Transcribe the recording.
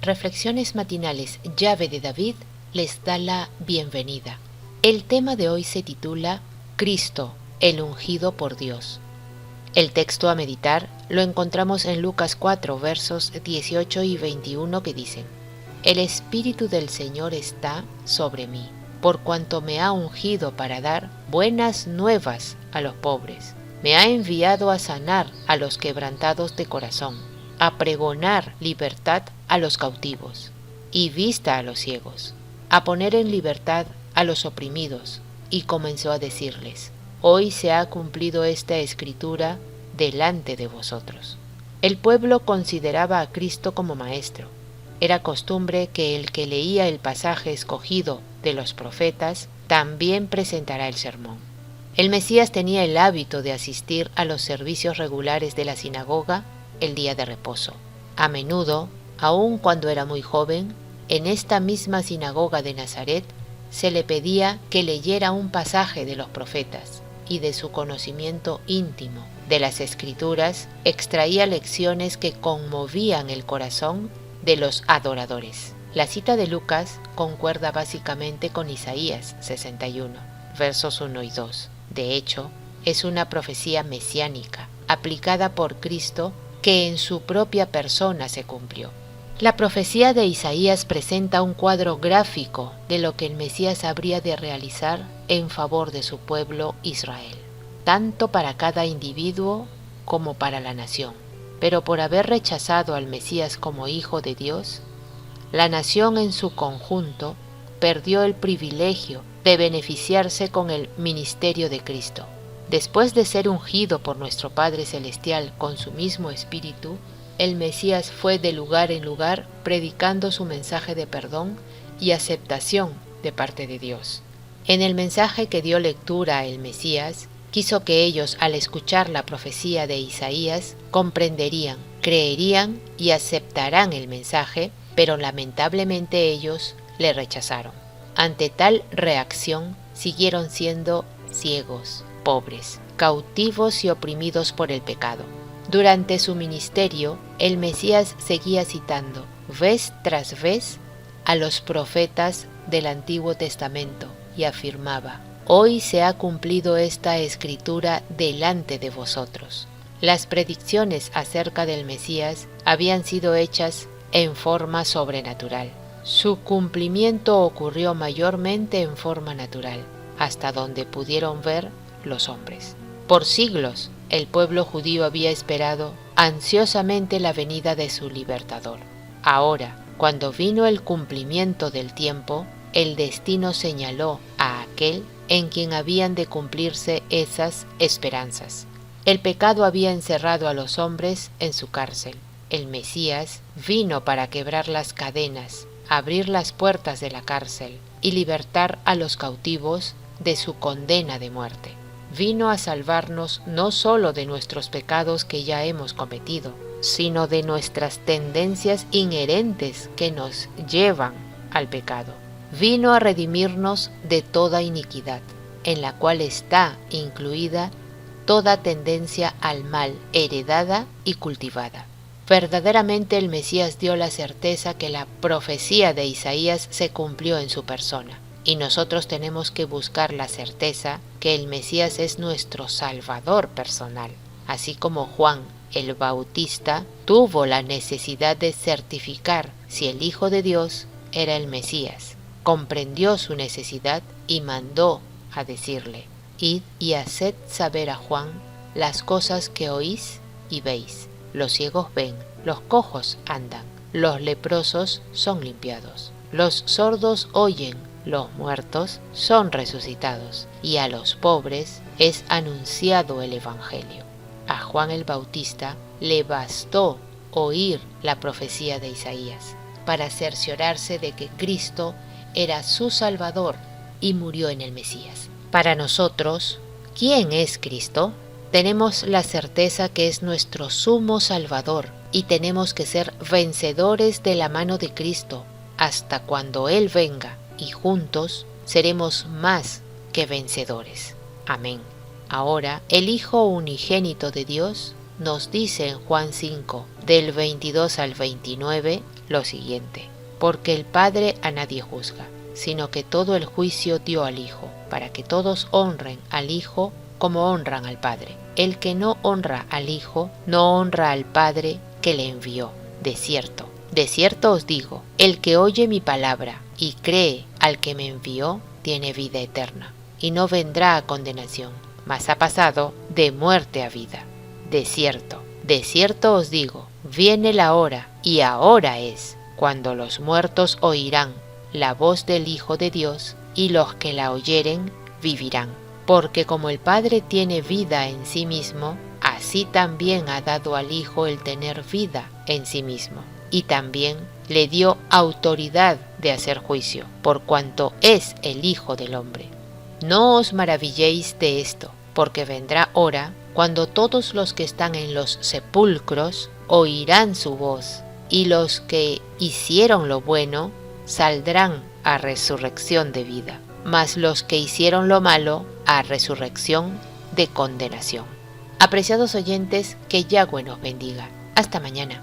Reflexiones matinales Llave de David les da la bienvenida. El tema de hoy se titula Cristo, el ungido por Dios. El texto a meditar lo encontramos en Lucas 4, versos 18 y 21 que dicen: El Espíritu del Señor está sobre mí, por cuanto me ha ungido para dar buenas nuevas a los pobres. Me ha enviado a sanar a los quebrantados de corazón, a pregonar libertad a los cautivos y vista a los ciegos, a poner en libertad a los oprimidos. Y comenzó a decirles: Hoy se ha cumplido esta escritura delante de vosotros. El pueblo consideraba a Cristo como maestro. Era costumbre que el que leía el pasaje escogido de los profetas también presentara el sermón. El Mesías tenía el hábito de asistir a los servicios regulares de la sinagoga el día de reposo. A menudo, aun cuando era muy joven, en esta misma sinagoga de Nazaret se le pedía que leyera un pasaje de los profetas, y de su conocimiento íntimo de las Escrituras extraía lecciones que conmovían el corazón de los adoradores. La cita de Lucas concuerda básicamente con Isaías 61, versos 1 y 2. De hecho, es una profecía mesiánica, aplicada por Cristo, que en su propia persona se cumplió. La profecía de Isaías presenta un cuadro gráfico de lo que el Mesías habría de realizar en favor de su pueblo Israel, tanto para cada individuo como para la nación. Pero por haber rechazado al Mesías como Hijo de Dios, la nación en su conjunto perdió el privilegio de beneficiarse con el ministerio de Cristo. Después de ser ungido por nuestro Padre Celestial con su mismo Espíritu, el Mesías fue de lugar en lugar predicando su mensaje de perdón y aceptación de parte de Dios. En el mensaje que dio lectura el Mesías, quiso que ellos, al escuchar la profecía de Isaías, comprenderían, creerían y aceptarán el mensaje, pero lamentablemente ellos le rechazaron. Ante tal reacción, siguieron siendo ciegos, pobres, cautivos y oprimidos por el pecado. Durante su ministerio, el Mesías seguía citando, vez tras vez, a los profetas del Antiguo Testamento y afirmaba: Hoy se ha cumplido esta escritura delante de vosotros. Las predicciones acerca del Mesías habían sido hechas en forma sobrenatural. Su cumplimiento ocurrió mayormente en forma natural, hasta donde pudieron ver los hombres. Por siglos, el pueblo judío había esperado ansiosamente la venida de su libertador. Ahora, cuando vino el cumplimiento del tiempo, el destino señaló a aquel en quien habían de cumplirse esas esperanzas. El pecado había encerrado a los hombres en su cárcel. El Mesías vino para quebrar las cadenas, abrir las puertas de la cárcel y libertar a los cautivos de su condena de muerte. Vino a salvarnos no solo de nuestros pecados que ya hemos cometido, sino de nuestras tendencias inherentes que nos llevan al pecado. Vino a redimirnos de toda iniquidad, en la cual está incluida toda tendencia al mal heredada y cultivada. Verdaderamente el Mesías dio la certeza que la profecía de Isaías se cumplió en su persona. Y nosotros tenemos que buscar la certeza que el Mesías es nuestro Salvador personal, así como Juan el Bautista tuvo la necesidad de certificar si el Hijo de Dios era el Mesías. Comprendió su necesidad y mandó a decirle: Id y haced saber a Juan las cosas que oís y veis. Los ciegos ven, los cojos andan, los leprosos son limpiados, los sordos oyen, los muertos son resucitados, y a los pobres es anunciado el Evangelio. A Juan el Bautista le bastó oír la profecía de Isaías para cerciorarse de que Cristo era su Salvador y murió en el Mesías. Para nosotros, ¿quién es Cristo? Tenemos la certeza que es nuestro sumo Salvador y tenemos que ser vencedores de la mano de Cristo hasta cuando Él venga, y juntos seremos más que vencedores. Amén. Ahora, el Hijo unigénito de Dios nos dice en Juan 5, del 22 al 29, lo siguiente: porque el Padre a nadie juzga, sino que todo el juicio dio al Hijo, para que todos honren al Hijo como honran al Padre. El que no honra al Hijo, no honra al Padre que le envió. De cierto os digo, el que oye mi palabra y cree al que me envió, tiene vida eterna, y no vendrá a condenación, mas ha pasado de muerte a vida. De cierto os digo, viene la hora, y ahora es, cuando los muertos oirán la voz del Hijo de Dios, y los que la oyeren vivirán. Porque como el Padre tiene vida en sí mismo, así también ha dado al Hijo el tener vida en sí mismo. Y también le dio autoridad de hacer juicio, por cuanto es el Hijo del Hombre. No os maravilléis de esto, porque vendrá hora cuando todos los que están en los sepulcros oirán su voz, y los que hicieron lo bueno saldrán a resurrección de vida, mas los que hicieron lo malo a resurrección de condenación. Apreciados oyentes, que Yahweh nos bendiga. Hasta mañana.